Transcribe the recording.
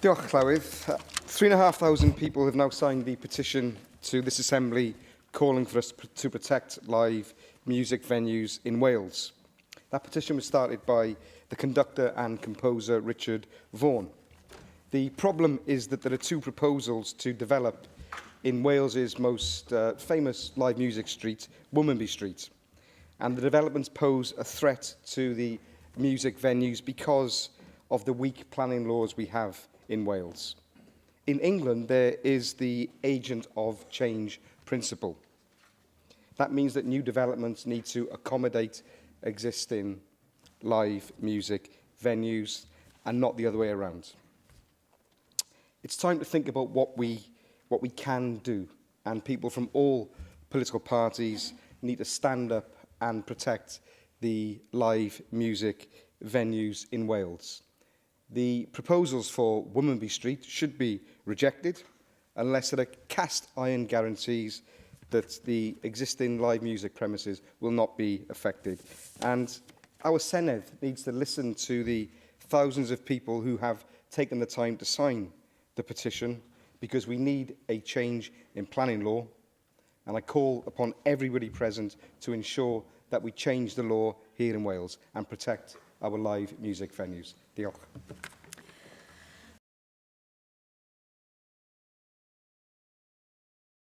Diolch, Llywydd. 3,500 people have now signed the petition to this Assembly calling for us to protect live music venues in Wales. That petition was started by the conductor and composer Richard Vaughan. The problem is that there are two proposals to develop in Wales's most famous live music street, Womanby Street. And the developments pose a threat to the music venues because of the weak planning laws we have in Wales. In England, there is the agent of change principle. That means that new developments need to accommodate existing live music venues and not the other way around. It's time to think about what we can do, and people from all political parties need to stand up and protect the live music venues in Wales. The proposals for Womanby Street should be rejected unless there are cast iron guarantees that the existing live music premises will not be affected. And our Senedd needs to listen to the thousands of people who have taken the time to sign the petition, because we need a change in planning law. And I call upon everybody present to ensure that we change the law here in Wales and protect our live music venues. Diolch.